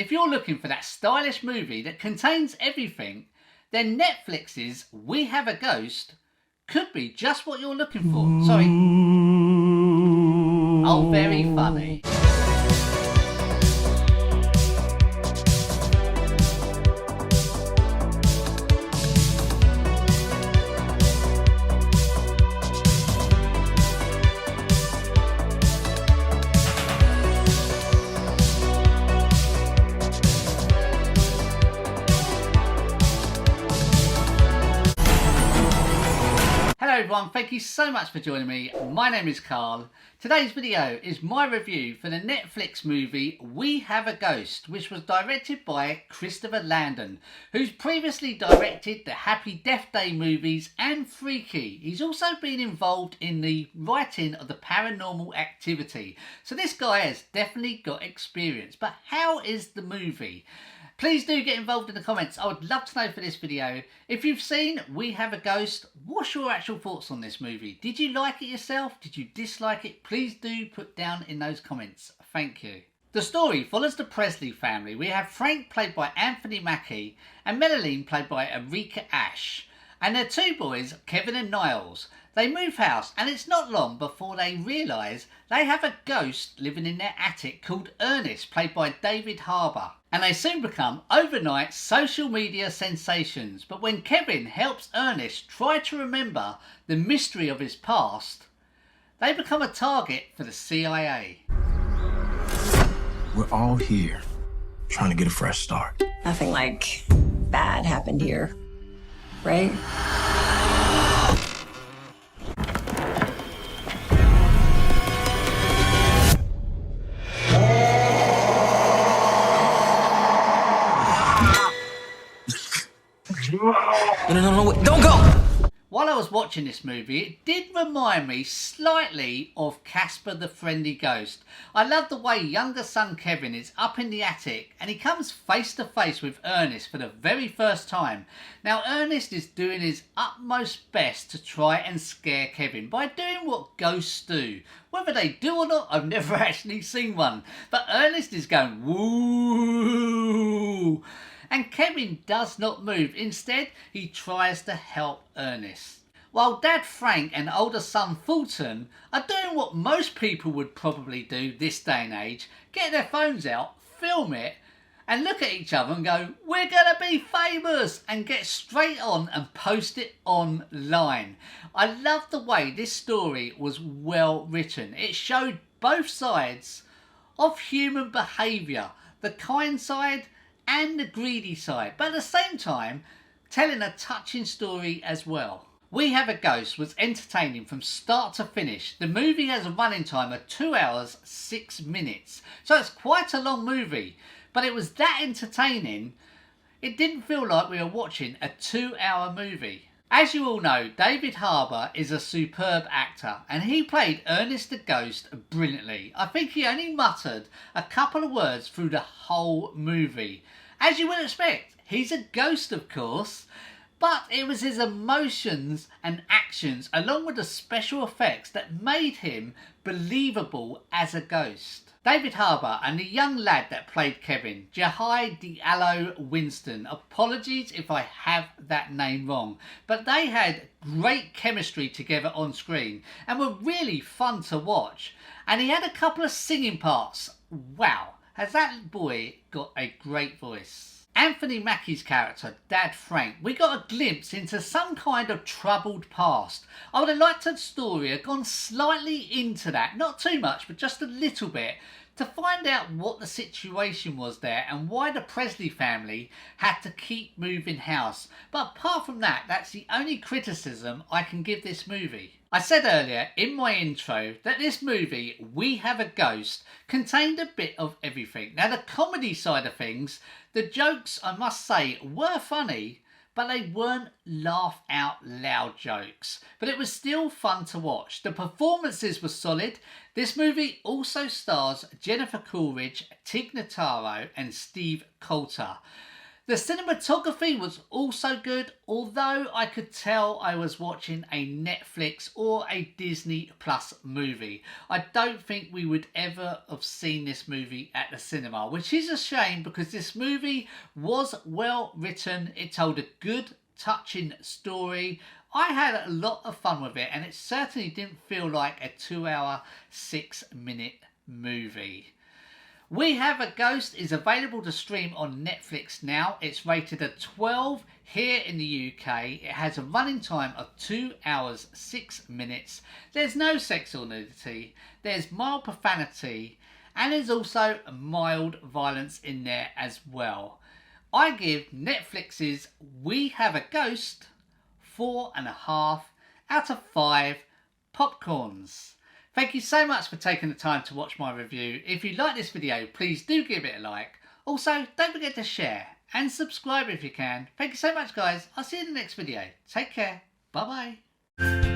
If you're looking for that stylish movie that contains everything, then Netflix's We Have a Ghost could be just what you're looking for. Sorry. Oh, very funny. Hello everyone, thank you so much for joining me. My name is Carl. Today's video is my review for the Netflix movie We Have a Ghost, which was directed by Christopher Landon, who's previously directed the Happy Death Day movies and Freaky. He's also been involved in the writing of the Paranormal Activity. So this guy has definitely got experience. But how is the movie? Please do get involved in the comments. I would love to know for this video. If you've seen We Have a Ghost, what's your actual thoughts on this movie? Did you like it yourself? Did you dislike it? Please do put down in those comments. Thank you. The story follows the Presley family. We have Frank, played by Anthony Mackie, and Melanie, played by Erika Ash. And their two boys, Kevin and Niles. They move house, and it's not long before they realise they have a ghost living in their attic called Ernest, played by David Harbour. And they soon become overnight social media sensations. But when Kevin helps Ernest try to remember the mystery of his past, they become a target for the CIA. We're all here trying to get a fresh start. Nothing like bad happened here, right? No, wait, don't go! While I was watching this movie, it did remind me slightly of Casper the Friendly Ghost. I love the way younger son Kevin is up in the attic and he comes face to face with Ernest for the very first time. Now Ernest is doing his utmost best to try and scare Kevin by doing what ghosts do. Whether they do or not, I've never actually seen one. But Ernest is going woo, and Kevin does not move. Instead, he tries to help Ernest. While Dad Frank and older son Fulton are doing what most people would probably do this day and age, get their phones out, film it, and look at each other and go, "We're gonna be famous," and get straight on and post it online. I love the way this story was well written. It showed both sides of human behaviour, the kind side and the greedy side, but at the same time telling a touching story as well. We Have a Ghost was entertaining from start to finish. The movie has a running time of 2 hours 6 minutes, so it's quite a long movie, but it was that entertaining it didn't feel like we were watching a 2-hour movie. As you all know, David Harbour is a superb actor and he played Ernest the Ghost brilliantly. I think he only muttered a couple of words through the whole movie. As you would expect, he's a ghost of course, but it was his emotions and actions along with the special effects that made him believable as a ghost. David Harbour and the young lad that played Kevin, Jahai Diallo Winston, apologies if I have that name wrong, but they had great chemistry together on screen and were really fun to watch. And he had a couple of singing parts. Wow, has that boy got a great voice. Anthony Mackie's character, Dad Frank, we got a glimpse into some kind of troubled past. I would have liked the story had gone slightly into that, not too much, but just a little bit, to find out what the situation was there and why the Presley family had to keep moving house. But apart from that, that's the only criticism I can give this movie. I said earlier in my intro that this movie, We Have a Ghost, contained a bit of everything. Now the comedy side of things, the jokes I must say were funny, but they weren't laugh out loud jokes. But it was still fun to watch. The performances were solid. This movie also stars Jennifer Coolidge, Tig Notaro and Steve Coulter. The cinematography was also good, although I could tell I was watching a Netflix or a Disney Plus movie. I don't think we would ever have seen this movie at the cinema, which is a shame because this movie was well written. It told a good, touching story. I had a lot of fun with it, and it certainly didn't feel like a 2-hour, 6-minute movie. We Have a Ghost is available to stream on Netflix now. It's rated at 12 here in the UK. It has a running time of 2 hours 6 minutes. There's no sex or nudity. There's mild profanity. And there's also mild violence in there as well. I give Netflix's We Have a Ghost 4.5 out of 5 popcorns. Thank you so much for taking the time to watch my review. If you like this video, please do give it a like. Also, don't forget to share and subscribe if you can. Thank you so much, guys. I'll see you in the next video. Take care. Bye-bye.